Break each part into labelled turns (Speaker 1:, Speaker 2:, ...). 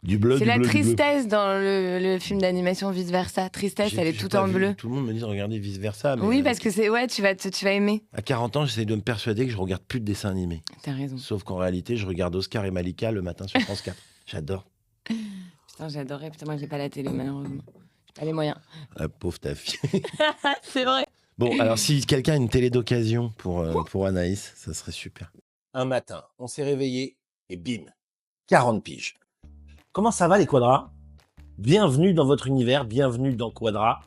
Speaker 1: Du bleu,
Speaker 2: C'est
Speaker 1: du
Speaker 2: la
Speaker 1: bleu, du bleu.
Speaker 2: tristesse dans le film d'animation Vice Versa. Tristesse, elle est toute en bleu.
Speaker 1: Tout le monde me dit de regarder vice versa. Mais
Speaker 2: Oui, parce que tu vas aimer.
Speaker 1: à 40 ans, j'essaie de me persuader que je regarde plus de dessins animés.
Speaker 2: T'as raison.
Speaker 1: Sauf qu'en réalité, je regarde Oscar et Malika le matin sur France 4. J'adore.
Speaker 2: Putain, j'adorais. Putain, moi, j'ai pas la télé, malheureusement. J'ai pas les moyens.
Speaker 1: La pauvre ta fille.
Speaker 2: C'est vrai.
Speaker 1: Bon, alors si quelqu'un a une télé d'occasion pour Anaïs, ça serait super. Un matin, on s'est réveillé et bim, 40 piges. Comment ça va les quadras? Bienvenue dans votre univers, bienvenue dans Quadra.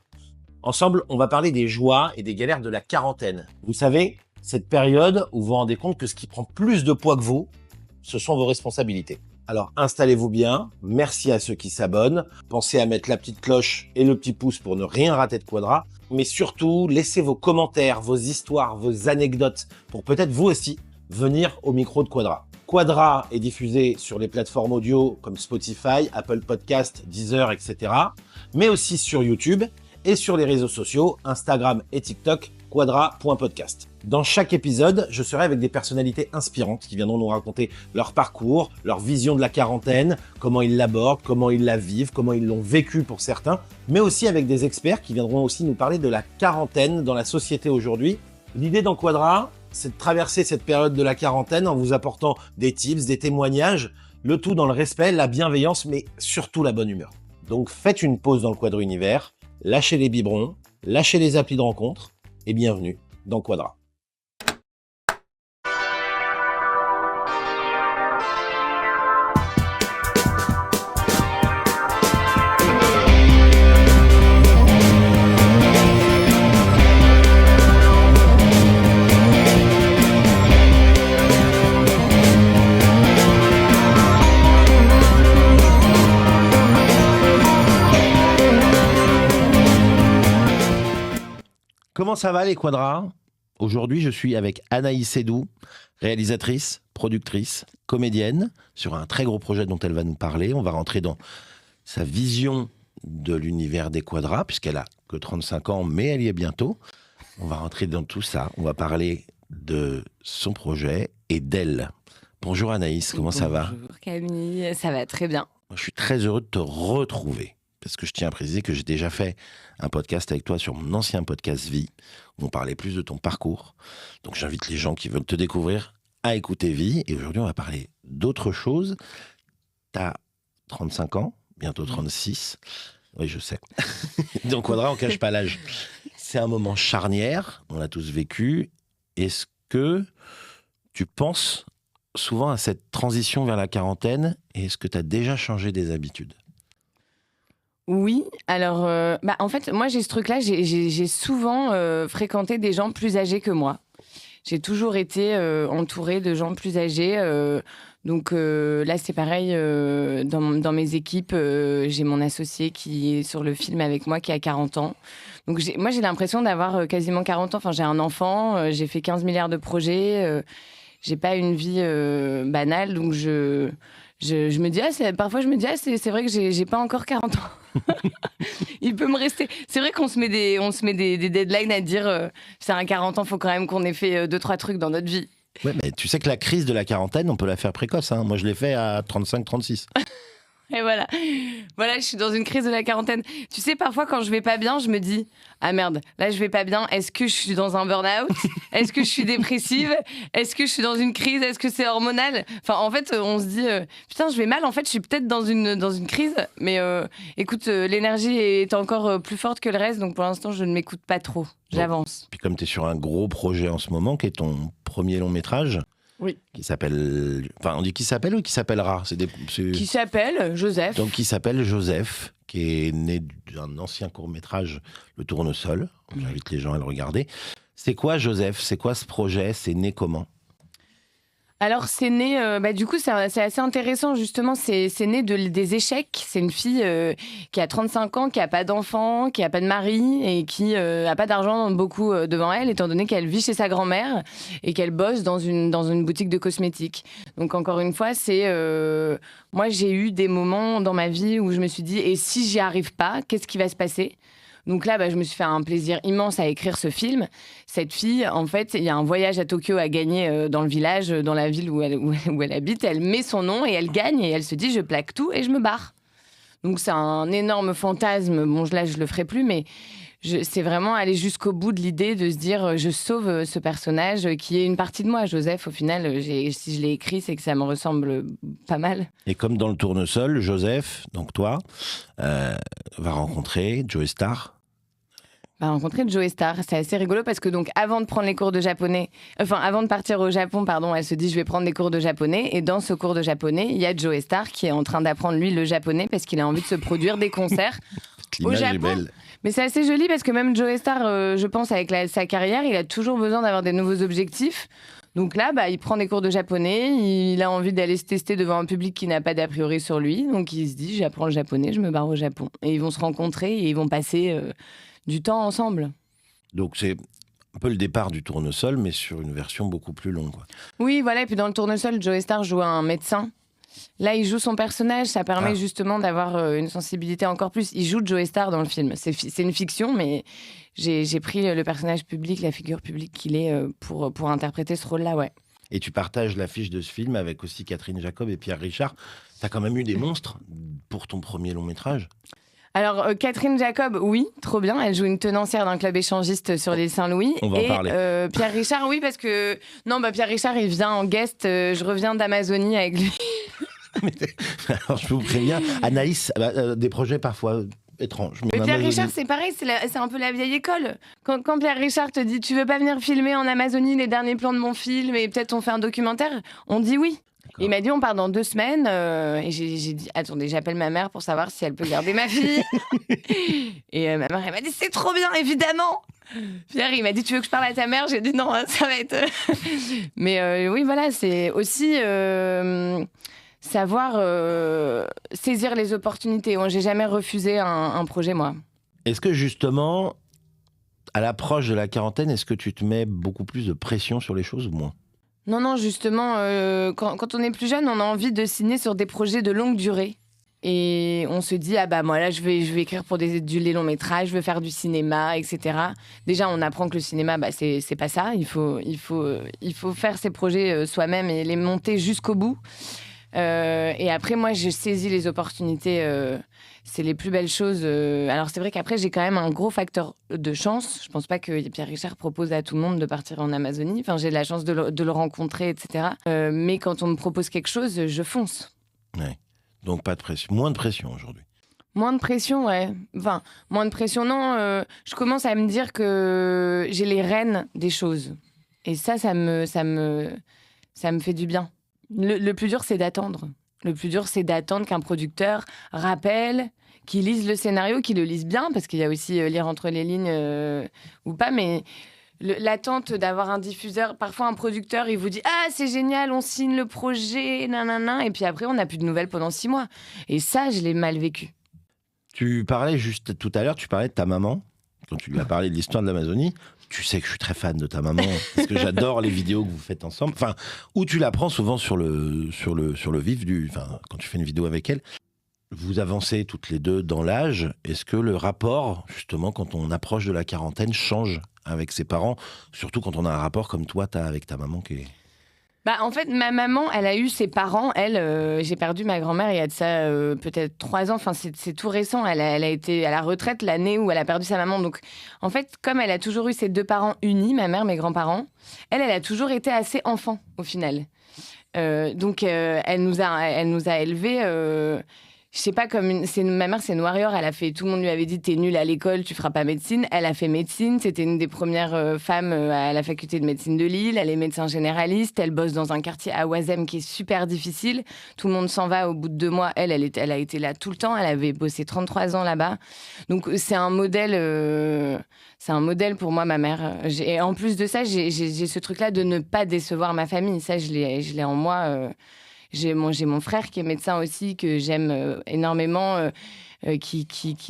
Speaker 1: Ensemble, on va parler des joies et des galères de la quarantaine. Vous savez, cette période où vous vous rendez compte que ce qui prend plus de poids que vous, ce sont vos responsabilités. Alors installez-vous bien, merci à ceux qui s'abonnent, pensez à mettre la petite cloche et le petit pouce pour ne rien rater de Quadra, mais surtout laissez vos commentaires, vos histoires, vos anecdotes pour peut-être vous aussi venir au micro de Quadra. Quadra est diffusé sur les plateformes audio comme Spotify, Apple Podcast, Deezer, etc. mais aussi sur YouTube et sur les réseaux sociaux, Instagram et TikTok, quadra.podcast. Dans chaque épisode, je serai avec des personnalités inspirantes qui viendront nous raconter leur parcours, leur vision de la quarantaine, comment ils l'abordent, comment ils la vivent, comment ils l'ont vécu pour certains, mais aussi avec des experts qui viendront aussi nous parler de la quarantaine dans la société aujourd'hui. L'idée dans Quadra, c'est de traverser cette période de la quarantaine en vous apportant des tips, des témoignages, le tout dans le respect, la bienveillance, mais surtout la bonne humeur. Donc faites une pause dans le Quadra Univers, lâchez les biberons, lâchez les applis de rencontre et bienvenue dans Quadra. Comment ça va les quadras? Aujourd'hui, je suis avec Anaïs Sédou, réalisatrice, productrice, comédienne, sur un très gros projet dont elle va nous parler. On va rentrer dans sa vision de l'univers des quadras, puisqu'elle a que 35 ans, mais elle y est bientôt. On va rentrer dans tout ça. On va parler de son projet et d'elle. Bonjour Anaïs, comment ça va?
Speaker 2: Bonjour Camille, ça va très bien.
Speaker 1: Je suis très heureux de te retrouver. Parce que je tiens à préciser que j'ai déjà fait un podcast avec toi sur mon ancien podcast Vie, où on parlait plus de ton parcours. Donc j'invite les gens qui veulent te découvrir à écouter Vie. Et aujourd'hui, on va parler d'autre chose. Tu as 35 ans, bientôt 36. Oui, je sais. Donc Quadra, on ne cache pas l'âge. C'est un moment charnière, on l'a tous vécu. Est-ce que tu penses souvent à cette transition vers la quarantaine et est-ce que tu as déjà changé des habitudes?
Speaker 2: Oui, alors, en fait, moi, j'ai ce truc-là, j'ai souvent fréquenté des gens plus âgés que moi. J'ai toujours été entourée de gens plus âgés. Donc là, c'est pareil, dans mes équipes, j'ai mon associé qui est sur le film avec moi, qui a 40 ans. Donc moi, j'ai l'impression d'avoir quasiment 40 ans. Enfin, j'ai un enfant, j'ai fait 15 milliards de projets, j'ai pas une vie banale, donc je me dis, parfois je me dis, c'est vrai que j'ai pas encore 40 ans. Il peut me rester. C'est vrai qu'on se met des deadlines à dire, c'est un 40 ans, faut quand même qu'on ait fait 2-3 trucs dans notre vie.
Speaker 1: Ouais, mais tu sais que la crise de la quarantaine, on peut la faire précoce. Hein. Moi, je l'ai fait à 35-36.
Speaker 2: Et voilà, je suis dans une crise de la quarantaine. Tu sais, parfois, quand je vais pas bien, je me dis, ah merde, là, je vais pas bien. Est-ce que je suis dans un burn-out? Est-ce que je suis dépressive? Est-ce que je suis dans une crise? Est-ce que c'est hormonal? Enfin, en fait, on se dit, putain, je vais mal. En fait, je suis peut-être dans une crise. Mais écoute, l'énergie est encore plus forte que le reste. Donc, pour l'instant, je ne m'écoute pas trop. J'avance.
Speaker 1: Puis comme tu es sur un gros projet en ce moment, qui est ton premier long métrage,
Speaker 2: oui.
Speaker 1: Qui s'appelle... Enfin, on dit qui s'appelle ou qui s'appellera?
Speaker 2: Qui s'appelle Joseph.
Speaker 1: Donc, qui s'appelle Joseph, qui est né d'un ancien court-métrage, Le Tournesol. J'invite les gens à le regarder. C'est quoi Joseph? C'est quoi ce projet? C'est né comment?
Speaker 2: Alors, c'est né, du coup, c'est assez intéressant, justement, c'est né des échecs. C'est une fille qui a 35 ans, qui n'a pas d'enfant, qui n'a pas de mari et qui n'a pas d'argent beaucoup devant elle, étant donné qu'elle vit chez sa grand-mère et qu'elle bosse dans une boutique de cosmétiques. Donc, encore une fois, moi, j'ai eu des moments dans ma vie où je me suis dit, et si j'y arrive pas, qu'est-ce qui va se passer ? Donc là, je me suis fait un plaisir immense à écrire ce film. Cette fille, en fait, il y a un voyage à Tokyo à gagner dans le village, dans la ville où elle habite. Elle met son nom et elle gagne et elle se dit, je plaque tout et je me barre. Donc c'est un énorme fantasme. Bon, là, je le ferai plus, mais c'est vraiment aller jusqu'au bout de l'idée de se dire, je sauve ce personnage qui est une partie de moi. Joseph, au final, si je l'ai écrit, c'est que ça me ressemble pas mal.
Speaker 1: Et comme dans le tournesol, Joseph, donc toi, va rencontrer Joey Starr.
Speaker 2: Va rencontrer Joey Starr. C'est assez rigolo parce que donc avant de prendre les cours de japonais, avant de partir au Japon, elle se dit je vais prendre des cours de japonais. Et dans ce cours de japonais, il y a Joey Starr qui est en train d'apprendre lui le japonais parce qu'il a envie de se produire des concerts au Japon. Est belle. Mais c'est assez joli parce que même Joey Starr, je pense avec sa carrière, il a toujours besoin d'avoir des nouveaux objectifs. Donc là, il prend des cours de japonais, il a envie d'aller se tester devant un public qui n'a pas d'a priori sur lui. Donc il se dit j'apprends le japonais, je me barre au Japon. Et ils vont se rencontrer et ils vont passer du temps ensemble.
Speaker 1: Donc c'est un peu le départ du tournesol, mais sur une version beaucoup plus longue, quoi.
Speaker 2: Oui, voilà. Et puis dans le tournesol, Joey Starr joue un médecin. Là, il joue son personnage. Ça permet justement d'avoir une sensibilité encore plus. Il joue Joey Starr dans le film. C'est une fiction, mais j'ai pris le personnage public, la figure publique qu'il est pour interpréter ce rôle-là, ouais.
Speaker 1: Et tu partages l'affiche de ce film avec aussi Catherine Jacob et Pierre Richard. Tu as quand même eu des monstres pour ton premier long métrage.
Speaker 2: Alors, Catherine Jacob, oui, trop bien. Elle joue une tenancière d'un club échangiste sur l'île Saint-Louis.
Speaker 1: On va en parler.
Speaker 2: Pierre Richard, oui, parce que... Non, Pierre Richard, il vient en guest. Je reviens d'Amazonie avec lui.
Speaker 1: Alors, je vous préviens, Anaïs, des projets parfois étranges.
Speaker 2: Mais Pierre Richard, c'est pareil, c'est un peu la vieille école. Quand Pierre Richard te dit « Tu veux pas venir filmer en Amazonie les derniers plans de mon film et peut-être on fait un documentaire ?» On dit oui. Il m'a dit on part dans 2 semaines et j'ai dit attendez, j'appelle ma mère pour savoir si elle peut garder ma fille. Et ma mère elle m'a dit c'est trop bien évidemment. Pierre il m'a dit tu veux que je parle à ta mère, j'ai dit non ça va être. Mais oui voilà c'est aussi savoir saisir les opportunités. J'ai jamais refusé un projet moi.
Speaker 1: Est-ce que justement à l'approche de la quarantaine, est-ce que tu te mets beaucoup plus de pression sur les choses ou moins ?
Speaker 2: Non, justement, quand on est plus jeune, on a envie de signer sur des projets de longue durée. Et on se dit, moi là, je vais écrire pour des longs métrages, je veux faire du cinéma, etc. Déjà, on apprend que le cinéma, c'est pas ça. Il faut faire ses projets soi-même et les monter jusqu'au bout. Et après, moi, je saisis les opportunités. C'est les plus belles choses. Alors, c'est vrai qu'après, j'ai quand même un gros facteur de chance. Je pense pas que Pierre Richard propose à tout le monde de partir en Amazonie. Enfin, j'ai de la chance de le rencontrer, etc. Mais quand on me propose quelque chose, je fonce.
Speaker 1: Ouais. Donc, pas de pression. Moins de pression aujourd'hui.
Speaker 2: Moins de pression, ouais. Enfin, moins de pression, non. Je commence à me dire que j'ai les rênes des choses. Et ça me fait du bien. Le plus dur, c'est d'attendre. Le plus dur, c'est d'attendre qu'un producteur rappelle, qu'il lise le scénario, qu'il le lise bien, parce qu'il y a aussi lire entre les lignes ou pas, mais l'attente d'avoir un diffuseur, parfois un producteur, il vous dit « Ah, c'est génial, on signe le projet, nanana », et puis après, on n'a plus de nouvelles pendant 6 mois. Et ça, je l'ai mal vécu.
Speaker 1: Tu parlais juste tout à l'heure, tu parlais de ta maman, quand tu lui as parlé de l'histoire de l'Amazonie. Tu sais que je suis très fan de ta maman, parce que j'adore les vidéos que vous faites ensemble. Enfin, où tu la prends souvent sur le vif quand tu fais une vidéo avec elle. Vous avancez toutes les deux dans l'âge. Est-ce que le rapport, justement, quand on approche de la quarantaine, change avec ses parents? Surtout quand on a un rapport comme toi, t'as avec ta maman qui est...
Speaker 2: En fait, ma maman, elle a eu ses parents. J'ai perdu ma grand-mère il y a de ça peut-être 3 ans. Enfin, c'est tout récent. Elle a été à la retraite l'année où elle a perdu sa maman. Donc, en fait, comme elle a toujours eu ses 2 parents unis, ma mère, mes grands-parents, elle a toujours été assez enfant, au final. Donc, elle nous a élevés... Je sais pas, ma mère, c'est une warrior. Tout le monde lui avait dit, t'es nulle à l'école, tu feras pas médecine. Elle a fait médecine. C'était une des premières femmes à la faculté de médecine de Lille. Elle est médecin généraliste. Elle bosse dans un quartier à Oisem qui est super difficile. Tout le monde s'en va au bout de 2 mois. Elle a été là tout le temps. Elle avait bossé 33 ans là-bas. Donc, c'est un modèle pour moi, ma mère. Et en plus de ça, j'ai ce truc-là de ne pas décevoir ma famille. Ça, je l'ai en moi. J'ai mon frère qui est médecin aussi, que j'aime énormément, qui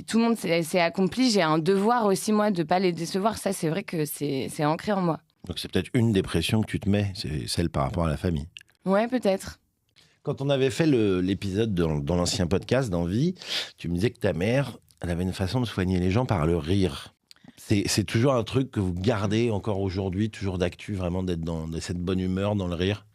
Speaker 2: tout le monde s'est accompli. J'ai un devoir aussi, moi, de ne pas les décevoir. Ça, c'est vrai que c'est ancré en moi.
Speaker 1: Donc c'est peut-être une des pressions que tu te mets, c'est celle par rapport à la famille.
Speaker 2: Ouais, peut-être.
Speaker 1: Quand on avait fait l'épisode dans l'ancien podcast d'Envie, tu me disais que ta mère elle avait une façon de soigner les gens par le rire. C'est toujours un truc que vous gardez encore aujourd'hui, toujours d'actu, vraiment d'être dans cette bonne humeur, dans le rire.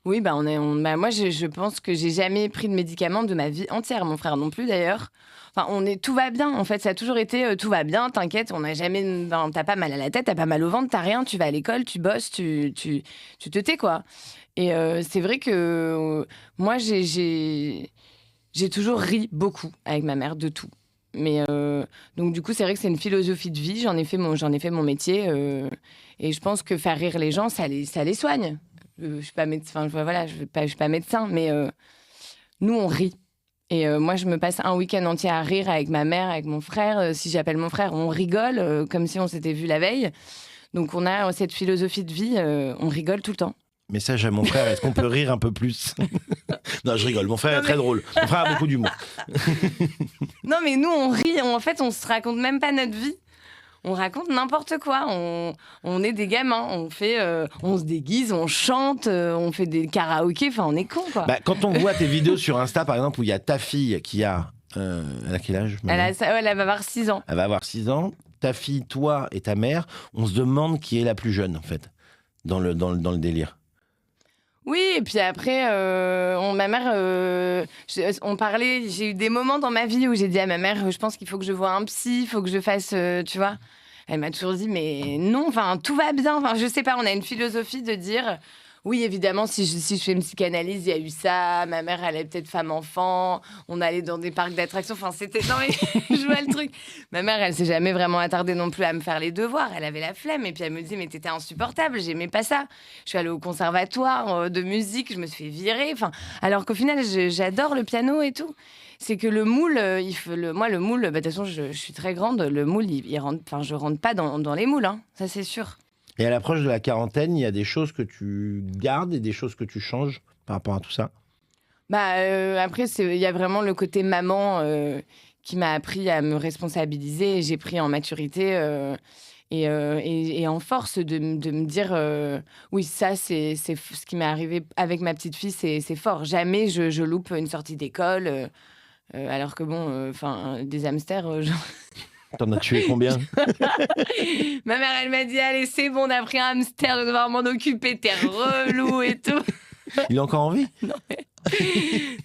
Speaker 2: Oui, moi, je pense que j'ai jamais pris de médicaments de ma vie entière. Mon frère non plus, d'ailleurs. Enfin, tout va bien. En fait, ça a toujours été tout va bien, t'inquiète, on n'a jamais. T'as pas mal à la tête, t'as pas mal au ventre, t'as rien, tu vas à l'école, tu bosses, tu te tais, quoi. Et c'est vrai que moi, j'ai toujours ri beaucoup avec ma mère de tout. Mais donc, du coup, c'est vrai que c'est une philosophie de vie. J'en ai fait mon métier. Et je pense que faire rire les gens, ça les soigne. Je suis pas médecin, voilà, je suis pas médecin, mais nous on rit. Et moi je me passe un week-end entier à rire avec ma mère, avec mon frère. Si j'appelle mon frère, on rigole comme si on s'était vu la veille. Donc on a cette philosophie de vie, on rigole tout le temps.
Speaker 1: Message à mon frère, est-ce qu'on peut rire un peu plus? Non, je rigole, mon frère est très drôle. Mon frère a beaucoup d'humour.
Speaker 2: Non mais nous on rit, en fait on se raconte même pas notre vie. On raconte n'importe quoi. On est des gamins. On se déguise, on chante, on fait des karaokés. Enfin, on est cons, quoi.
Speaker 1: Bah, quand on voit tes vidéos sur Insta, par exemple, où il y a ta fille qui a... elle a quel âge?
Speaker 2: Elle va avoir 6 ans.
Speaker 1: Elle va avoir 6 ans. Ta fille, toi et ta mère, on se demande qui est la plus jeune, en fait, dans le délire.
Speaker 2: Oui, et puis après, ma mère, on parlait, j'ai eu des moments dans ma vie où j'ai dit à ma mère, je pense qu'il faut que je voie un psy, il faut que je fasse, tu vois. Elle m'a toujours dit, mais non, enfin, tout va bien. Enfin, je sais pas, on a une philosophie de dire, oui, évidemment, si je fais une psychanalyse, il y a eu ça, ma mère, elle est peut-être femme-enfant, on allait dans des parcs d'attractions, enfin, c'était... Non, mais je vois le truc. Ma mère, elle s'est jamais vraiment attardée non plus à me faire les devoirs, elle avait la flemme, et puis elle me dit, mais t'étais insupportable, j'aimais pas ça. Je suis allée au conservatoire de musique, je me suis fait virer, enfin, alors qu'au final, j'adore le piano et tout. C'est que le moule, le moule, de toute façon, je suis très grande, le moule, il rentre, enfin, je rentre pas dans les moules, hein, ça c'est sûr.
Speaker 1: Et à l'approche de la quarantaine, il y a des choses que tu gardes et des choses que tu changes par rapport à tout ça?
Speaker 2: Après, il y a vraiment le côté maman qui m'a appris à me responsabiliser. J'ai pris en maturité et en force de me dire oui, ça, c'est ce qui m'est arrivé avec ma petite fille, c'est fort. Jamais je loupe une sortie d'école. Alors que bon, des hamsters, genre...
Speaker 1: T'en as tué combien?
Speaker 2: Ma mère, elle m'a dit, allez, c'est bon, on a pris un hamster, je vais devoir m'en occuper, t'es relou et tout.
Speaker 1: Il est encore en vie?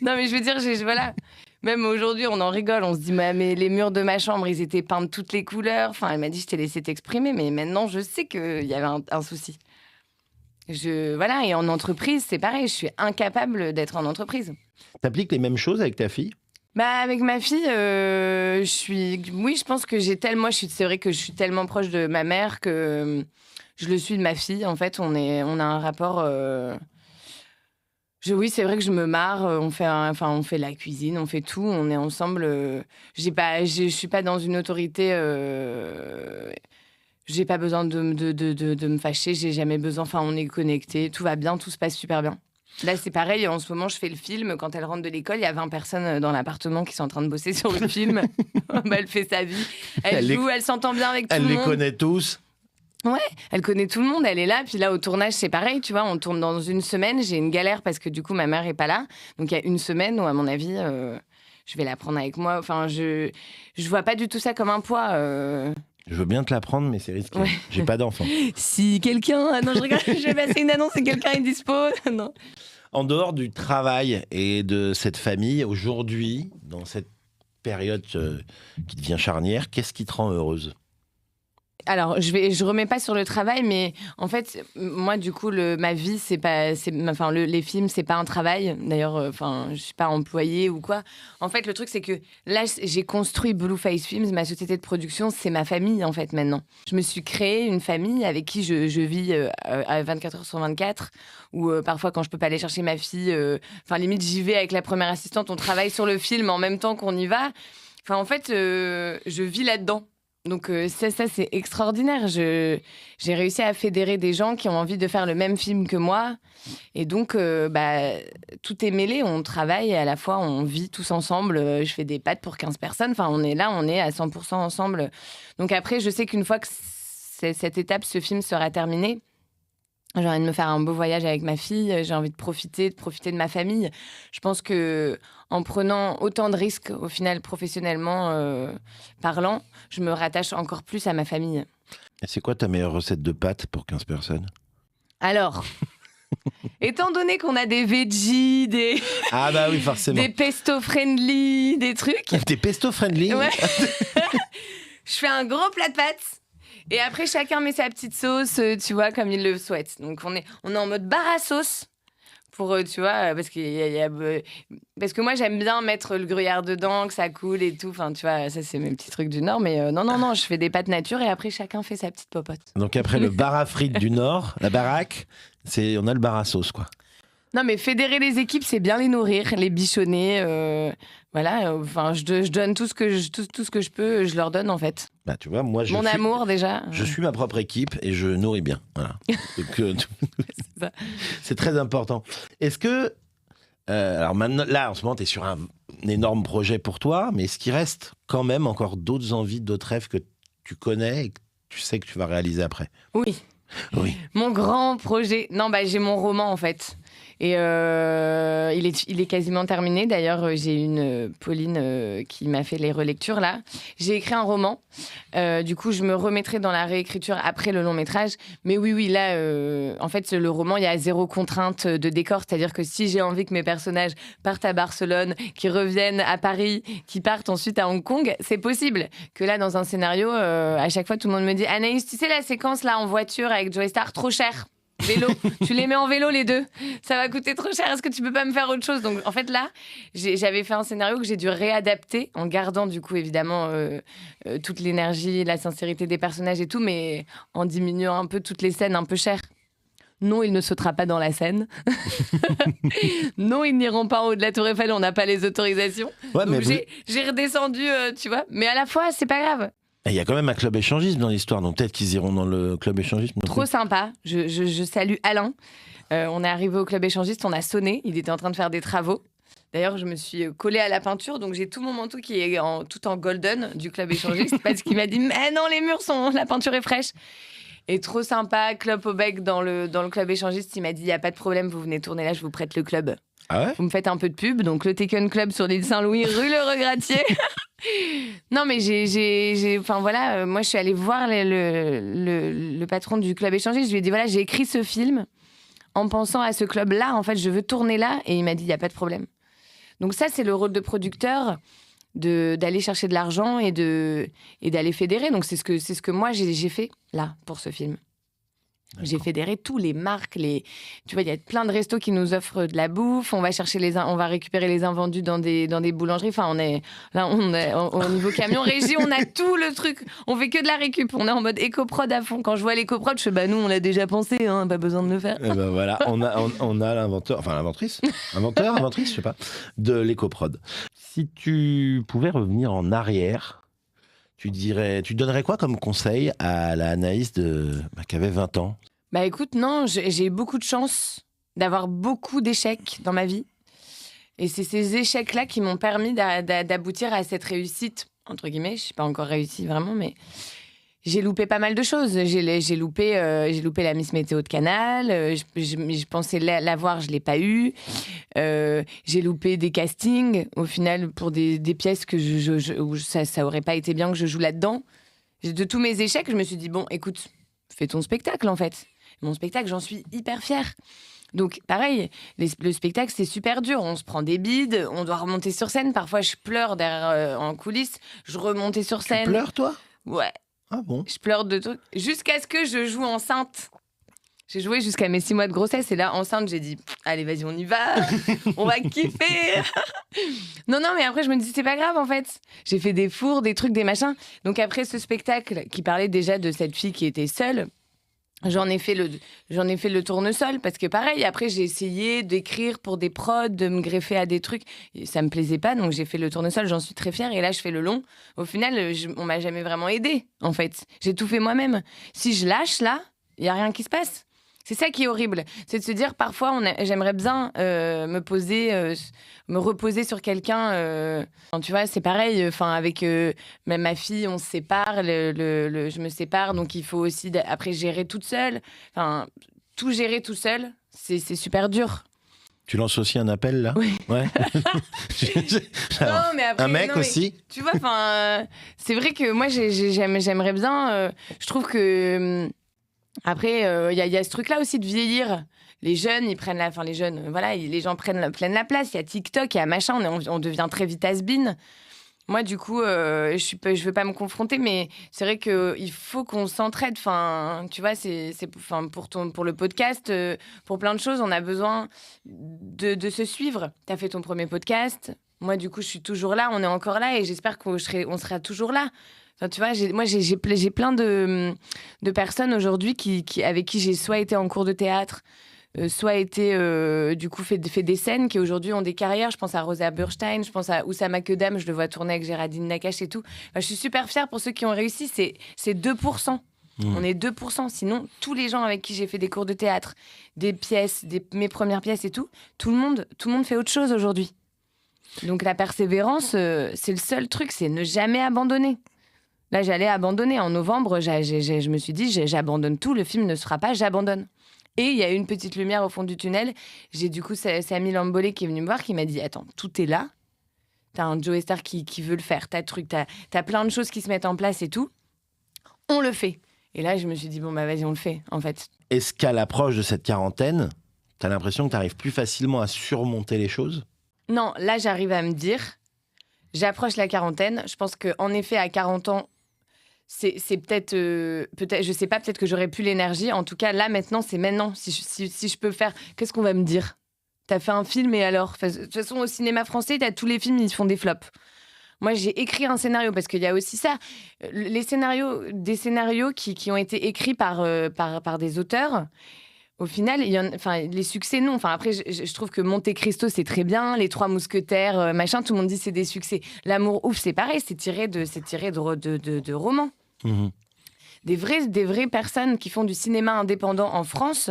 Speaker 2: Non, mais je veux dire, voilà. Même aujourd'hui, on en rigole, on se dit, mais les murs de ma chambre, ils étaient peints de toutes les couleurs. Enfin, elle m'a dit, je t'ai laissé t'exprimer, mais maintenant, je sais qu'il y avait un souci. Voilà, et en entreprise, c'est pareil, je suis incapable d'être en entreprise.
Speaker 1: T'appliques les mêmes choses avec ta fille?
Speaker 2: Avec ma fille, je pense que c'est vrai que je suis tellement proche de ma mère que je le suis de ma fille. En fait, on a un rapport. Oui, c'est vrai que je me marre. On fait la cuisine, on fait tout. On est ensemble. Je suis pas dans une autorité. J'ai pas besoin de me fâcher. J'ai jamais besoin. Enfin, on est connectés. Tout va bien. Tout se passe super bien. Là, c'est pareil. En ce moment, je fais le film. Quand elle rentre de l'école, il y a 20 personnes dans l'appartement qui sont en train de bosser sur le film. Elle fait sa vie. Elle joue, elle s'entend bien avec tout le monde.
Speaker 1: Elle les connaît tous.
Speaker 2: Ouais, elle connaît tout le monde. Elle est là. Puis là, au tournage, c'est pareil. Tu vois, on tourne dans une semaine. J'ai une galère parce que du coup, ma mère est pas là. Donc, il y a une semaine où, à mon avis, je vais la prendre avec moi. Enfin, je vois pas du tout ça comme un poids.
Speaker 1: Je veux bien te la prendre, mais c'est risqué. Ouais. J'ai pas d'enfant.
Speaker 2: Si quelqu'un... Ah non, je regarde, je vais passer une annonce si quelqu'un est dispo. Non.
Speaker 1: En dehors du travail et de cette famille, aujourd'hui, dans cette période qui devient charnière, qu'est-ce qui te rend heureuse ?
Speaker 2: Alors, je remets pas sur le travail, mais en fait, moi, du coup, ma vie, les films, c'est pas un travail. D'ailleurs, je suis pas employée ou quoi. En fait, le truc, c'est que là, j'ai construit Blueface Films, ma société de production, c'est ma famille, en fait, maintenant. Je me suis créé une famille avec qui je vis à 24 heures sur 24, où parfois, quand je peux pas aller chercher ma fille, limite, j'y vais avec la première assistante, on travaille sur le film en même temps qu'on y va. Enfin, en fait, je vis là-dedans. Donc ça c'est extraordinaire. J'ai réussi à fédérer des gens qui ont envie de faire le même film que moi. Et donc, tout est mêlé. On travaille et à la fois, on vit tous ensemble. Je fais des pâtes pour 15 personnes. Enfin, on est là, on est à 100% ensemble. Donc après, je sais qu'une fois que cette étape, ce film sera terminé, J'ai envie de me faire un beau voyage avec ma fille. J'ai envie de profiter de ma famille. Je pense que en prenant autant de risques, au final, professionnellement parlant, je me rattache encore plus à ma famille.
Speaker 1: Et c'est quoi ta meilleure recette de pâtes pour 15 personnes?
Speaker 2: Alors, étant donné qu'on a des veggies,
Speaker 1: Ah bah oui, forcément.
Speaker 2: des pesto-friendly, des trucs...
Speaker 1: Des pesto-friendly?
Speaker 2: Ouais. Je fais un gros plat de pâtes. Et après, chacun met sa petite sauce, tu vois, comme il le souhaite. Donc, on est en mode bar à sauce. Pour, tu vois, parce que moi, j'aime bien mettre le gruyère dedans, que ça coule et tout. Enfin, tu vois, ça, c'est mes petits trucs du Nord. Mais non, je fais des pâtes nature et après, chacun fait sa petite popote.
Speaker 1: Donc, après le bar à frites du Nord, la baraque, on a le bar à sauce, quoi.
Speaker 2: Non, mais fédérer les équipes, c'est bien les nourrir, les bichonner. Voilà, enfin, je donne tout ce que je peux, je leur donne, en fait.
Speaker 1: Bah, tu vois, moi,
Speaker 2: Mon amour, déjà.
Speaker 1: Je suis ma propre équipe et je nourris bien. Voilà. Donc, c'est très important. Est-ce que... alors maintenant, là, en ce moment, tu es sur un énorme projet pour toi, mais est-ce qu'il reste quand même encore d'autres envies, d'autres rêves que tu connais et que tu sais que tu vas réaliser après?
Speaker 2: Oui. Mon grand projet... Non, j'ai mon roman, en fait. Et il est quasiment terminé. D'ailleurs, j'ai une Pauline qui m'a fait les relectures, là. J'ai écrit un roman. Du coup, je me remettrai dans la réécriture après le long métrage. Mais oui, là, en fait, le roman, il y a 0 contrainte de décor. C'est-à-dire que si j'ai envie que mes personnages partent à Barcelone, qu'ils reviennent à Paris, qu'ils partent ensuite à Hong Kong, c'est possible. Que là, dans un scénario, à chaque fois, tout le monde me dit « Anaïs, tu sais la séquence là en voiture avec Joey Starr, trop cher !» Vélo, tu les mets en vélo les deux, ça va coûter trop cher, est-ce que tu peux pas me faire autre chose? Donc en fait là, j'avais fait un scénario que j'ai dû réadapter en gardant du coup évidemment toute l'énergie, la sincérité des personnages et tout, mais en diminuant un peu toutes les scènes un peu chères. Non, il ne sautera pas dans la Seine. Non, ils n'iront pas en haut de la Tour Eiffel, on n'a pas les autorisations.
Speaker 1: Ouais,
Speaker 2: donc j'ai redescendu, tu vois, mais à la fois c'est pas grave.
Speaker 1: Il y a quand même un club échangiste dans l'histoire, donc peut-être qu'ils iront dans le club échangiste.
Speaker 2: Trop sympa, je salue Alain. On est arrivé au club échangiste, on a sonné, il était en train de faire des travaux. D'ailleurs, je me suis collée à la peinture, donc j'ai tout mon manteau qui est tout en golden du club échangiste, parce qu'il m'a dit « Mais non, les murs la peinture est fraîche !» Et trop sympa, club au bec dans le club échangiste, il m'a dit « Il n'y a pas de problème, vous venez tourner là, je vous prête le club. »
Speaker 1: Ah ouais?
Speaker 2: Vous me faites un peu de pub, donc le Taken Club sur l'île Saint-Louis, rue Le Regratier. Non, mais enfin voilà, moi je suis allée voir le patron du club échangiste. Je lui ai dit voilà, j'ai écrit ce film en pensant à ce club-là. En fait, je veux tourner là, et il m'a dit il y a pas de problème. Donc ça, c'est le rôle de producteur, d'aller chercher de l'argent et d'aller fédérer. Donc c'est ce que moi j'ai fait là pour ce film. D'accord. J'ai fédéré tous les marques, tu vois, il y a plein de restos qui nous offrent de la bouffe. On va récupérer les invendus dans des boulangeries. Enfin, on est au niveau camion régie, on a tout le truc. On fait que de la récup. On est en mode éco-prod à fond. Quand je vois l'éco-prod, je fais nous, on l'a déjà pensé, hein, pas besoin de le faire.
Speaker 1: Et ben voilà, on a l'inventeur, enfin l'inventrice, inventrice, je sais pas, de l'éco-prod. Si tu pouvais revenir en arrière, tu donnerais quoi comme conseil à la Anaïs qui avait 20 ans?
Speaker 2: Bah écoute, non, j'ai eu beaucoup de chance d'avoir beaucoup d'échecs dans ma vie. Et c'est ces échecs-là qui m'ont permis d'aboutir à cette réussite, entre guillemets. Je n'ai pas encore réussi vraiment, mais j'ai loupé pas mal de choses. J'ai loupé la Miss Météo de Canal. Je pensais l'avoir, je ne l'ai pas eu. J'ai loupé des castings, au final, pour des pièces que où ça n'aurait pas été bien que je joue là-dedans. De tous mes échecs, je me suis dit, bon, écoute, fais ton spectacle, en fait. Mon spectacle, j'en suis hyper fière. Donc, pareil, le spectacle, c'est super dur. On se prend des bides, on doit remonter sur scène. Parfois, je pleure en coulisses. Je remontais sur scène.
Speaker 1: Tu pleures, toi?
Speaker 2: Ouais.
Speaker 1: Ah bon?
Speaker 2: Je pleure de tout. Jusqu'à ce que je joue enceinte. J'ai joué jusqu'à mes 6 mois de grossesse. Et là, enceinte, j'ai dit, allez, vas-y, on y va. On va kiffer. Non, mais après, je me dis, c'est pas grave, en fait. J'ai fait des fours, des trucs, des machins. Donc, après ce spectacle qui parlait déjà de cette fille qui était seule, j'en ai fait le tournesol parce que pareil, après j'ai essayé d'écrire pour des prods, de me greffer à des trucs, et ça me plaisait pas, donc j'ai fait le tournesol, j'en suis très fière, et là je fais le long. Au final, on m'a jamais vraiment aidée, en fait. J'ai tout fait moi-même. Si je lâche là, il y a rien qui se passe. C'est ça qui est horrible, c'est de se dire parfois j'aimerais bien me reposer sur quelqu'un. Tu vois, c'est pareil. Enfin, avec ma fille, on se sépare, je me sépare, donc il faut aussi après gérer toute seule. Enfin, tout gérer tout seul, c'est super dur.
Speaker 1: Tu lances aussi un appel, là?
Speaker 2: Oui.
Speaker 1: Ouais.
Speaker 2: Non, mais après,
Speaker 1: un mec aussi?
Speaker 2: Tu vois, c'est vrai que moi, j'aimerais bien... je trouve que... après, il y a ce truc-là aussi de vieillir. Les jeunes, ils prennent les jeunes, voilà, les gens prennent la place. Il y a TikTok, il y a machin, on devient très vite has-been. Moi, du coup, je veux pas me confronter, mais c'est vrai qu'il faut qu'on s'entraide. Enfin, tu vois, pour le podcast, pour plein de choses, on a besoin de se suivre. Tu as fait ton premier podcast. Moi, du coup, je suis toujours là. On est encore là et j'espère qu'on sera toujours là. Enfin, tu vois, j'ai plein de personnes aujourd'hui avec qui j'ai soit été en cours de théâtre, soit été, du coup, fait des scènes qui aujourd'hui ont des carrières. Je pense à Rosa Burstein, je pense à Oussama Kedam, je le vois tourner avec Géraldine Nakache et tout. Enfin, je suis super fière pour ceux qui ont réussi. C'est 2%. On est 2%. Sinon, tous les gens avec qui j'ai fait des cours de théâtre, des pièces, mes premières pièces et tout le monde fait autre chose aujourd'hui. Donc la persévérance, c'est le seul truc, c'est ne jamais abandonner. Là, j'allais abandonner. En novembre, je me suis dit, j'abandonne tout, le film ne se fera pas, j'abandonne. Et il y a eu une petite lumière au fond du tunnel. J'ai du coup, c'est Samy Lambolé qui est venu me voir, qui m'a dit, attends, tout est là. T'as un Joe Star qui veut le faire, t'as plein de choses qui se mettent en place et tout. On le fait. Et là, je me suis dit, bon, bah vas-y, on le fait, en fait.
Speaker 1: Est-ce qu'à l'approche de cette quarantaine, t'as l'impression que t'arrives plus facilement à surmonter les choses?
Speaker 2: Non, là, j'arrive à me dire, j'approche la quarantaine. Je pense qu'en effet, à 40 ans, c'est peut-être, je sais pas, peut-être que j'aurais plus l'énergie. En tout cas, là, maintenant, c'est maintenant. Si je peux faire, qu'est-ce qu'on va me dire? T'as fait un film et alors? De toute façon, au cinéma français, tous les films, ils font des flops. Moi, j'ai écrit un scénario, parce qu'il y a aussi ça. Des scénarios qui ont été écrits par des auteurs. Au final, les succès, non. Enfin, après, je trouve que Monte Cristo, c'est très bien. Les Trois Mousquetaires, machin, tout le monde dit c'est des succès. L'amour ouf, c'est pareil, c'est tiré de romans. Mmh. Des vraies personnes qui font du cinéma indépendant en France,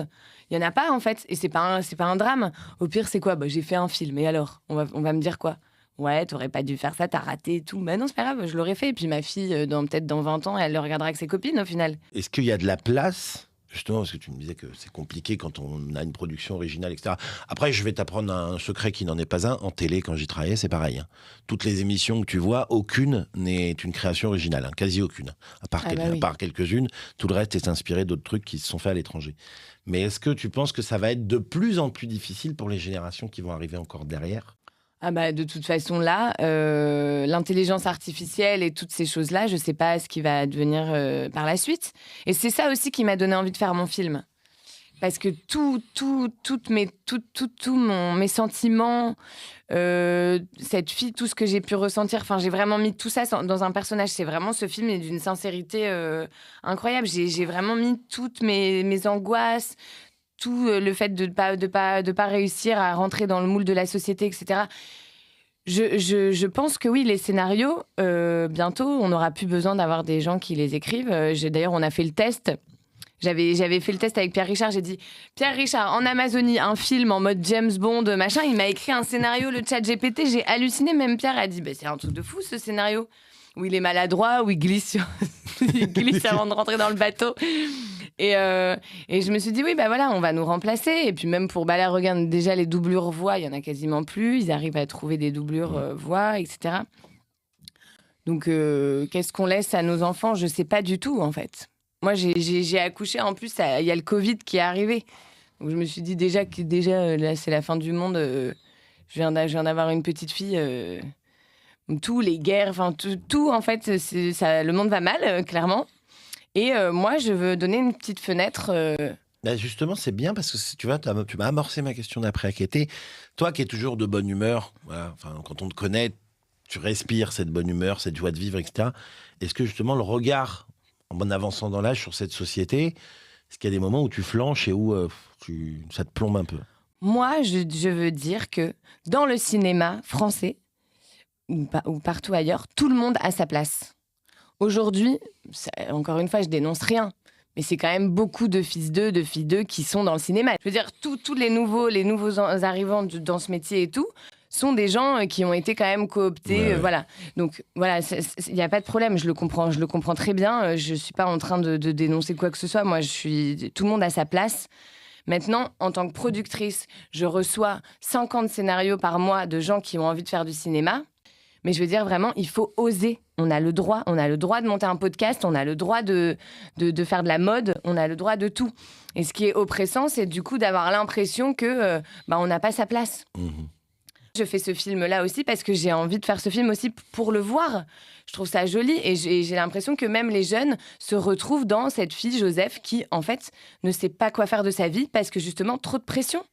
Speaker 2: il y en a pas, en fait. Et c'est pas un drame. Au pire, c'est quoi? J'ai fait un film. Et alors, on va me dire quoi? Ouais, t'aurais pas dû faire ça, t'as raté et tout. Mais non, c'est pas grave, je l'aurais fait. Et puis ma fille, peut-être dans 20 ans, elle le regardera avec ses copines, au final.
Speaker 1: Est-ce qu'il y a de la place? Justement, parce que tu me disais que c'est compliqué quand on a une production originale, etc. Après, je vais t'apprendre un secret qui n'en est pas un. En télé, quand j'y travaillais, c'est pareil. Hein. Toutes les émissions que tu vois, aucune n'est une création originale. Hein, quasi aucune. À part quelques-unes, tout le reste est inspiré d'autres trucs qui se sont faits à l'étranger. Mais est-ce que tu penses que ça va être de plus en plus difficile pour les générations qui vont arriver encore derrière?
Speaker 2: De toute façon, là, l'intelligence artificielle et toutes ces choses-là, je ne sais pas ce qui va advenir par la suite. Et c'est ça aussi qui m'a donné envie de faire mon film. Parce que tous mes sentiments, cette fille, tout ce que j'ai pu ressentir, j'ai vraiment mis tout ça dans un personnage. C'est vraiment, ce film est d'une sincérité incroyable. J'ai vraiment mis toutes mes angoisses, tout le fait de pas réussir à rentrer dans le moule de la société, etc. Je pense que oui, les scénarios, bientôt, on n'aura plus besoin d'avoir des gens qui les écrivent. D'ailleurs, on a fait le test. J'avais fait le test avec Pierre Richard. J'ai dit, Pierre Richard, en Amazonie, un film en mode James Bond, machin. Il m'a écrit un scénario, le chat GPT. J'ai halluciné. Même Pierre a dit, c'est un truc de fou, ce scénario. Où il est maladroit, où il glisse, il glisse avant de rentrer dans le bateau. Et je me suis dit, oui, voilà, on va nous remplacer. Et puis même pour, là, regarde, déjà, les doublures voix, il y en a quasiment plus. Ils arrivent à trouver des doublures voix, etc. Donc, qu'est-ce qu'on laisse à nos enfants? Je sais pas du tout, en fait. Moi, j'ai accouché, en plus, il y a le Covid qui est arrivé. Donc, je me suis dit déjà là, c'est la fin du monde. Je viens d'avoir une petite fille. Tous les guerres, tout, en fait, le monde va mal, clairement. Et moi, je veux donner une petite fenêtre.
Speaker 1: Justement, c'est bien parce que tu m'as amorcé ma question d'après, qui était, toi qui es toujours de bonne humeur, voilà, quand on te connaît, tu respires cette bonne humeur, cette joie de vivre, etc. Est-ce que justement le regard, en avançant dans l'âge sur cette société, est-ce qu'il y a des moments où tu flanches et où ça te plombe un peu?
Speaker 2: Moi, je veux dire que dans le cinéma français, ou partout ailleurs, tout le monde a sa place. Aujourd'hui, encore une fois, je dénonce rien, mais c'est quand même beaucoup de fils d'eux, de filles d'eux qui sont dans le cinéma. Je veux dire, tous les nouveaux arrivants dans ce métier et tout sont des gens qui ont été quand même cooptés, voilà. Donc voilà, il n'y a pas de problème, je le comprends très bien. Je suis pas en train de dénoncer quoi que ce soit. Moi, tout le monde a sa place. Maintenant, en tant que productrice, je reçois 50 scénarios par mois de gens qui ont envie de faire du cinéma. Mais je veux dire, vraiment, il faut oser. On a le droit de monter un podcast, on a le droit de faire de la mode, on a le droit de tout. Et ce qui est oppressant, c'est du coup d'avoir l'impression que on n'a pas sa place. Je fais ce film-là aussi parce que j'ai envie de faire ce film aussi pour le voir. Je trouve ça joli et j'ai l'impression que même les jeunes se retrouvent dans cette fille, Joseph, qui, en fait, ne sait pas quoi faire de sa vie parce que, justement, trop de pression.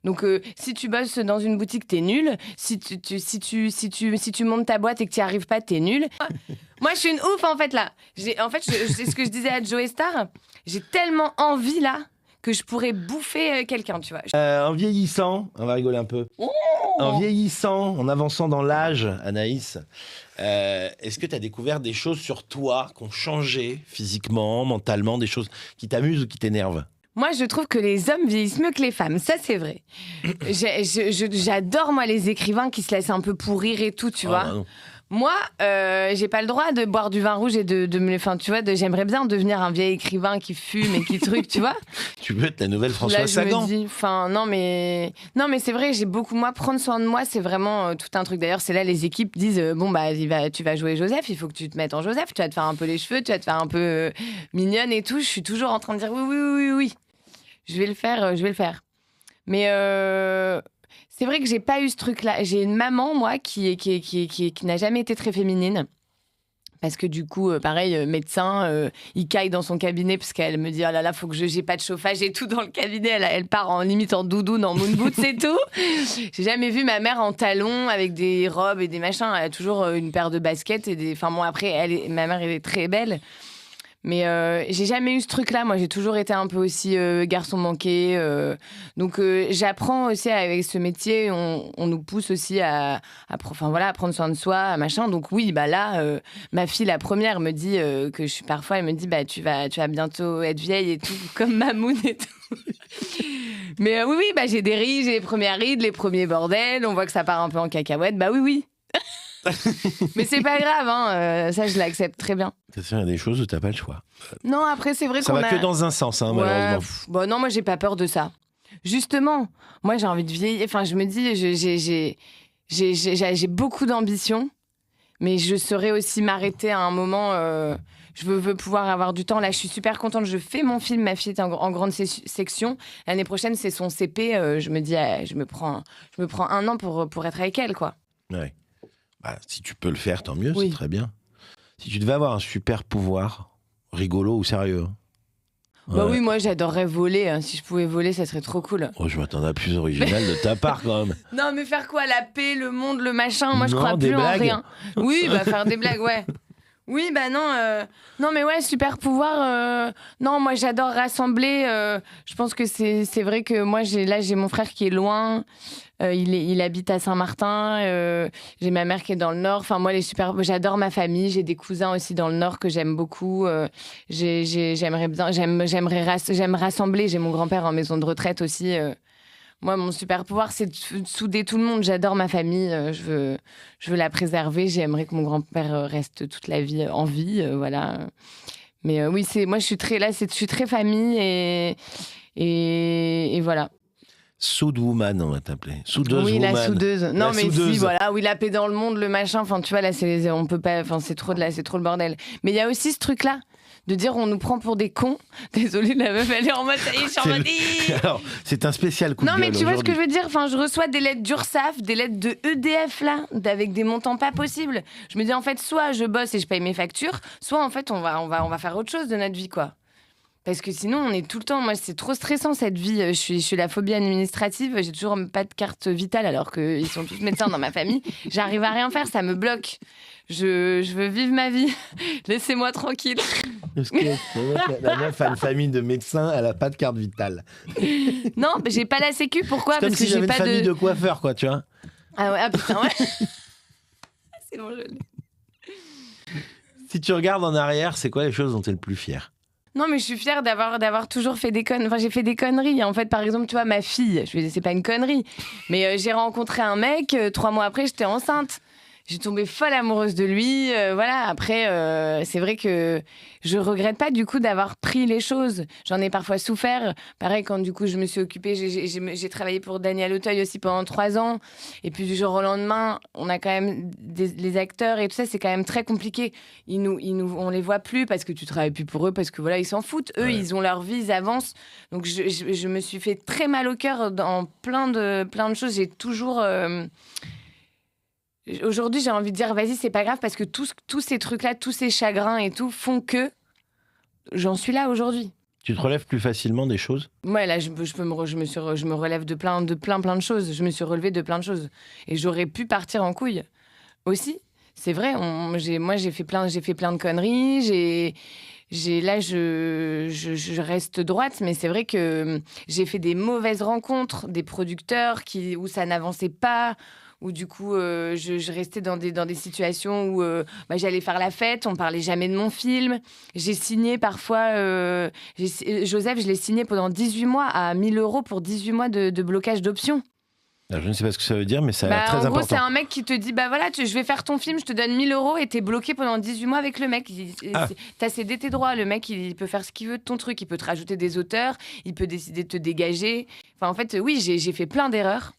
Speaker 2: Donc, si tu bosses dans une boutique, t'es nul. Si tu montes ta boîte et que tu n'y arrives pas, t'es nul. Moi, je suis une ouf, en fait, là. C'est ce que je disais à Joe Star. J'ai tellement envie, là, que je pourrais bouffer quelqu'un, tu vois.
Speaker 1: En vieillissant, on va rigoler un peu. En vieillissant, en avançant dans l'âge, Anaïs, est-ce que tu as découvert des choses sur toi qui ont changé physiquement, mentalement, des choses qui t'amusent ou qui t'énervent ?
Speaker 2: Moi, je trouve que les hommes vieillissent mieux que les femmes. Ça, c'est vrai. J'adore, moi, les écrivains qui se laissent un peu pourrir et tout, tu vois. Bah moi, j'ai pas le droit de boire du vin rouge et de me... Enfin, tu vois, j'aimerais bien devenir un vieil écrivain qui fume et qui truc, tu vois.
Speaker 1: Tu veux être la nouvelle François Sagan.
Speaker 2: Non, mais c'est vrai, moi, prendre soin de moi, c'est vraiment tout un truc. D'ailleurs, c'est là, les équipes disent, tu vas jouer Joseph, il faut que tu te mettes en Joseph, tu vas te faire un peu les cheveux, tu vas te faire un peu mignonne et tout. Je suis toujours en train de dire oui. Je vais le faire. Mais c'est vrai que j'ai pas eu ce truc-là. J'ai une maman, moi, qui n'a jamais été très féminine. Parce que du coup, pareil, médecin, il caille dans son cabinet parce qu'elle me dit « Oh là là, faut que j'ai pas de chauffage et tout dans le cabinet. » Elle part en limite en doudoune, en moon boots, c'est tout. J'ai jamais vu ma mère en talons avec des robes et des machins. Elle a toujours une paire de baskets et des... Enfin bon, après, ma mère, elle est très belle. Mais j'ai jamais eu ce truc-là. Moi, j'ai toujours été un peu aussi garçon manqué. Donc, j'apprends aussi avec ce métier. On nous pousse aussi à prendre soin de soi, à machin. Donc oui, là, ma fille, la première, me dit parfois, elle me dit, tu vas bientôt être vieille et tout, comme Mamoun et tout. Mais oui, j'ai des rides, j'ai les premières rides, les premiers bordels. On voit que ça part un peu en cacahuète. Oui. Mais c'est pas grave, hein. Ça je l'accepte très bien.
Speaker 1: Il y a des choses où t'as pas le choix.
Speaker 2: Non, après c'est vrai
Speaker 1: ça va que dans un sens, hein, malheureusement.
Speaker 2: Non, moi j'ai pas peur de ça. Justement, moi j'ai envie de vieillir. Enfin, je me dis, j'ai beaucoup d'ambition, mais je saurais aussi m'arrêter à un moment. Je veux pouvoir avoir du temps. Là, je suis super contente. Je fais mon film. Ma fille est en grande section. L'année prochaine, c'est son CP. Je me dis, je me prends 1 an pour être avec elle, quoi.
Speaker 1: Ouais. Si tu peux le faire, tant mieux, c'est très bien. Si tu devais avoir un super pouvoir, rigolo ou sérieux.
Speaker 2: Oui, moi j'adorerais voler. Hein. Si je pouvais voler, ça serait trop cool.
Speaker 1: Oh, je m'attendais à plus original de ta part quand même.
Speaker 2: Non, mais faire quoi? La paix, le monde, le machin? Moi, je crois plus en rien. Oui, faire des blagues, ouais. Oui, non, mais ouais, super pouvoir. Non, moi, j'adore rassembler. Je pense que c'est vrai que moi, j'ai mon frère qui est loin. Il habite à Saint-Martin. J'ai ma mère qui est dans le Nord. Enfin, moi, j'adore ma famille. J'ai des cousins aussi dans le Nord que j'aime beaucoup. J'aime rassembler. J'ai mon grand-père en maison de retraite aussi. Moi, mon super pouvoir, c'est de souder tout le monde. J'adore ma famille. Je veux la préserver. J'aimerais que mon grand-père reste toute la vie en vie. Voilà. Mais oui, moi, je suis très famille et voilà.
Speaker 1: Soudwoman, on va t'appeler. Soudeuse woman.
Speaker 2: Oui, la soudeuse. Non, mais
Speaker 1: soudeuse.
Speaker 2: Si, voilà. Oui, la paix dans le monde, le machin. Enfin, tu vois, là, on peut pas. Enfin, c'est trop le bordel. Mais il y a aussi ce truc-là. De dire on nous prend pour des cons. Désolée, la meuf, elle est en mode, ça y est, je suis en mode...
Speaker 1: Alors, c'est un spécial coup de gueule.
Speaker 2: Non, mais tu vois ce que je veux dire? Enfin, je reçois des lettres d'URSSAF, des lettres de EDF, là, avec des montants pas possibles. Je me dis, en fait, soit je bosse et je paye mes factures, soit, en fait, on va faire autre chose de notre vie, quoi. Parce que sinon, on est tout le temps... Moi, c'est trop stressant, cette vie. Je suis la phobie administrative. J'ai toujours pas de carte vitale, alors qu'ils sont tous médecins dans ma famille. J'arrive à rien faire, ça me bloque. Je veux vivre ma vie. Laissez-moi tranquille.
Speaker 1: Parce que la meuf a une famille de médecins, elle a pas de carte vitale.
Speaker 2: Non, mais j'ai pas la sécu. Pourquoi?
Speaker 1: C'est comme
Speaker 2: parce
Speaker 1: si
Speaker 2: que
Speaker 1: j'avais
Speaker 2: j'ai pas
Speaker 1: une famille de coiffeurs, quoi, tu vois.
Speaker 2: Ah ouais, putain, ouais. C'est bon, je l'ai.
Speaker 1: Si tu regardes en arrière, c'est quoi les choses dont tu es le plus fier?
Speaker 2: Non, mais je suis fière d'avoir toujours fait des conneries. Enfin, j'ai fait des conneries. En fait, par exemple, tu vois, ma fille, c'est pas une connerie. Mais j'ai rencontré un mec, 3 mois après, j'étais enceinte. J'ai tombé folle amoureuse de lui. Voilà. Après, c'est vrai que je regrette pas du coup d'avoir pris les choses. J'en ai parfois souffert. Pareil, quand du coup je me suis occupée, j'ai travaillé pour Daniel Auteuil aussi pendant 3 ans. Et puis du jour au lendemain, on a quand même les acteurs et tout ça, c'est quand même très compliqué. On les voit plus parce que tu travailles plus pour eux, parce que voilà, ils s'en foutent. Eux, ils ont leur vie, ils avancent. Donc je me suis fait très mal au cœur dans plein de choses. J'ai toujours aujourd'hui, j'ai envie de dire, vas-y, c'est pas grave, parce que tous ces trucs-là, tous ces chagrins et tout, font que j'en suis là aujourd'hui.
Speaker 1: Tu te relèves plus facilement des choses ?
Speaker 2: Ouais, là, je me relève de plein de choses. Je me suis relevée de plein de choses. Et j'aurais pu partir en couille aussi. C'est vrai, j'ai fait plein de conneries. Là, je reste droite, mais c'est vrai que j'ai fait des mauvaises rencontres, des producteurs où ça n'avançait pas, où du coup, je restais dans des situations où j'allais faire la fête, on parlait jamais de mon film. J'ai signé parfois... Joseph, je l'ai signé pendant 18 mois à 1 000 € pour 18 mois de blocage d'options.
Speaker 1: Alors, je ne sais pas ce que ça veut dire, mais ça a l'air très important.
Speaker 2: En gros, c'est un mec qui te dit, voilà, je vais faire ton film, je te donne 1 000 € et t'es bloqué pendant 18 mois avec le mec. T'as cédé tes droits. Le mec, il peut faire ce qu'il veut de ton truc. Il peut te rajouter des auteurs, il peut décider de te dégager. Enfin, en fait, oui, j'ai fait plein d'erreurs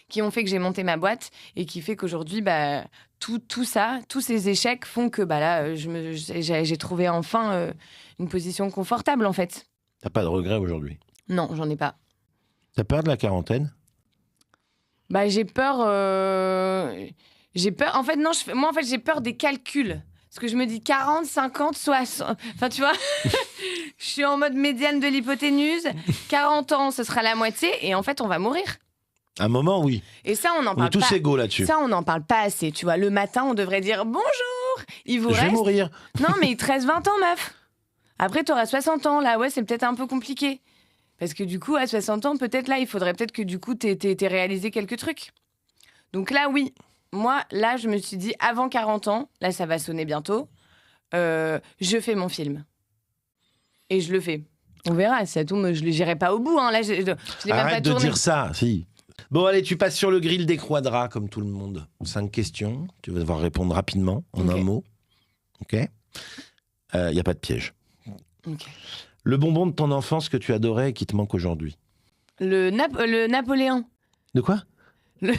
Speaker 2: qui ont fait que j'ai monté ma boîte et qui fait qu'aujourd'hui, tout ça, tous ces échecs font que là, j'ai trouvé enfin une position confortable, en fait.
Speaker 1: T'as pas de regrets aujourd'hui ?
Speaker 2: Non, j'en ai pas.
Speaker 1: T'as peur de la quarantaine ?
Speaker 2: J'ai peur. En fait, non, moi, en fait, j'ai peur des calculs. Parce que je me dis 40, 50, 60. Enfin, tu vois, je suis en mode médiane de l'hypoténuse. 40 ans, ce sera la moitié. Et en fait, on va mourir.
Speaker 1: À un moment, oui.
Speaker 2: Et ça, on n'en parle pas.
Speaker 1: On est tous égaux là-dessus.
Speaker 2: Ça, on n'en parle pas assez. Tu vois, le matin, on devrait dire bonjour. Il vous reste.
Speaker 1: Je vais mourir.
Speaker 2: Non, mais il te reste 20 ans, meuf. Après, tu auras 60 ans. Là, ouais, c'est peut-être un peu compliqué. Parce que du coup, à 60 ans, peut-être là, il faudrait peut-être que du coup, t'aies réalisé quelques trucs. Donc là, oui. Moi, là, je me suis dit, avant 40 ans, là, ça va sonner bientôt, je fais mon film. Et je le fais. On verra, c'est tout. Je ne j'irai pas au bout. Là, je l'ai même pas
Speaker 1: Arrête de
Speaker 2: tourné.
Speaker 1: dire ça, si. Bon, allez, tu passes sur le grill des quadras, comme tout le monde. 5 questions. Tu vas devoir répondre rapidement, en un mot. OK ? Il n'y a pas de piège.
Speaker 2: OK.
Speaker 1: Le bonbon de ton enfance que tu adorais et qui te manque aujourd'hui ?
Speaker 2: Le Napoléon.
Speaker 1: De quoi ? Le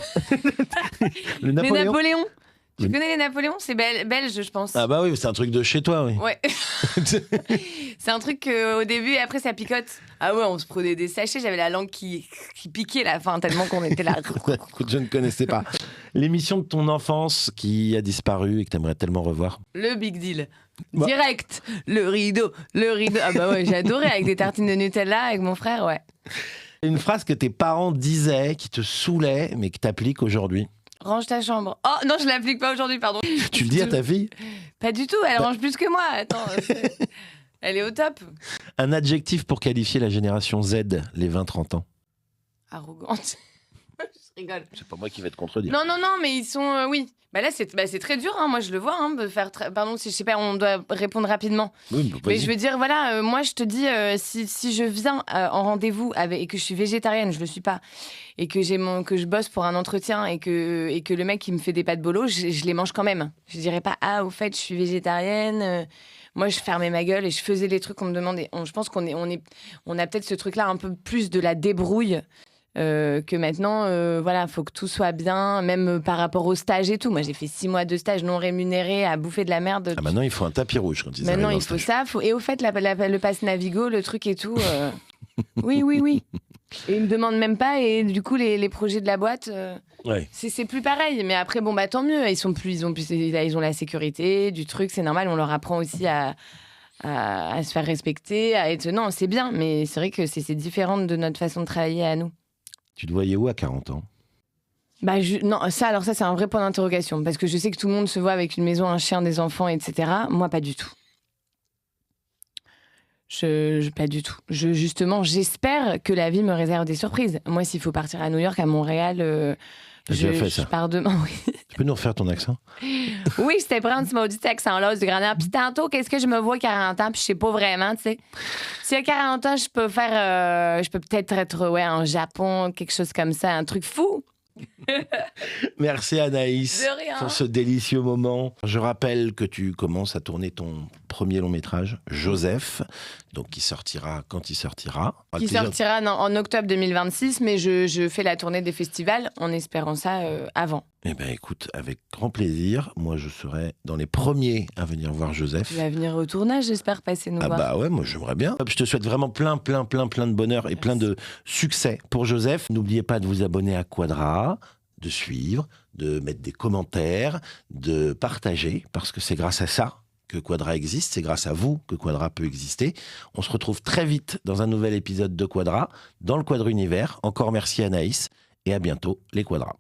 Speaker 2: Les
Speaker 1: Napoléon.
Speaker 2: Napoléons. Tu connais les Napoléons ? C'est belge, je pense.
Speaker 1: Ah bah oui, c'est un truc de chez toi, oui.
Speaker 2: Ouais. C'est un truc au début et après ça picote. Ah ouais, on se prenait des sachets, j'avais la langue qui piquait la fin tellement qu'on était là.
Speaker 1: Écoute, je ne connaissais pas. L'émission de ton enfance qui a disparu et que tu aimerais tellement revoir ?
Speaker 2: Le Big Deal. Direct. Le rideau. Ah bah ouais, j'adorais avec des tartines de Nutella avec mon frère, ouais.
Speaker 1: Une phrase que tes parents disaient qui te saoulait mais que t'appliques aujourd'hui ?
Speaker 2: Range ta chambre. Oh non, je l'applique pas aujourd'hui, pardon.
Speaker 1: Tu le dis à ta fille ?
Speaker 2: Pas du tout, elle range plus que moi. Attends, elle est au top.
Speaker 1: Un adjectif pour qualifier la génération Z, les 20-30 ans.
Speaker 2: Arrogante. Je rigole.
Speaker 1: C'est pas moi qui vais te contredire.
Speaker 2: Non, mais ils sont... oui. Là, c'est très dur, moi je le vois, de faire... Pardon, si je sais pas, on doit répondre rapidement.
Speaker 1: Oui,
Speaker 2: mais je veux dire, voilà, moi je te dis, si je viens en rendez-vous et que je suis végétarienne, je le suis pas, et que je bosse pour un entretien et que le mec il me fait des pâtes bolo, je les mange quand même. Je dirais pas, au fait, je suis végétarienne... Moi, je fermais ma gueule et je faisais les trucs qu'on me demandait. Je pense qu'on a peut-être ce truc-là un peu plus de la débrouille que maintenant. Voilà, faut que tout soit bien, même par rapport au stage et tout. Moi, j'ai fait 6 mois de stage non rémunéré à bouffer de la merde.
Speaker 1: Maintenant, il faut un tapis rouge quand ils
Speaker 2: Maintenant, il faut ça. Et au fait, le pass Navigo, le truc et tout. Oui. Et ils me demandent même pas. Et du coup, les projets de la boîte,
Speaker 1: ouais.
Speaker 2: c'est plus pareil. Mais après, tant mieux. Ils ont la sécurité du truc. C'est normal. On leur apprend aussi à se faire respecter, à être... Non, c'est bien. Mais c'est vrai que c'est différent de notre façon de travailler à nous.
Speaker 1: Tu te voyais où à 40 ans ?
Speaker 2: Non, ça, c'est un vrai point d'interrogation. Parce que je sais que tout le monde se voit avec une maison, un chien, des enfants, etc. Moi, pas du tout. Pas du tout. Justement, j'espère que la vie me réserve des surprises. Moi, s'il faut partir à New York, à Montréal, je pars demain. Oui.
Speaker 1: Tu peux nous refaire ton accent ?
Speaker 2: Oui, je t'ai prendre ce maudit accent-là du grandeur. Puis tantôt, qu'est-ce que je me vois 40 ans, puis je sais pas vraiment, tu sais. Si à 40 ans, je peux peut-être être en Japon, quelque chose comme ça, un truc fou.
Speaker 1: Merci Anaïs
Speaker 2: De rien.
Speaker 1: pour ce délicieux moment. Je rappelle que tu commences à tourner ton premier long métrage, Joseph, donc qui sortira quand il sortira.
Speaker 2: Qui sortira en octobre 2026, mais je fais la tournée des festivals en espérant ça avant.
Speaker 1: Eh bien écoute, avec grand plaisir. Moi je serai dans les premiers à venir voir Joseph.
Speaker 2: Tu vas venir au tournage, j'espère, passer nous voir.
Speaker 1: Bah ouais, moi j'aimerais bien. Je te souhaite vraiment plein de bonheur et plein de succès pour Joseph. N'oubliez pas de vous abonner à Quadra, de suivre, de mettre des commentaires, de partager, parce que c'est grâce à ça que Quadra existe, c'est grâce à vous que Quadra peut exister. On se retrouve très vite dans un nouvel épisode de Quadra, dans le Quadra Univers. Encore merci Anaïs, et à bientôt les Quadras.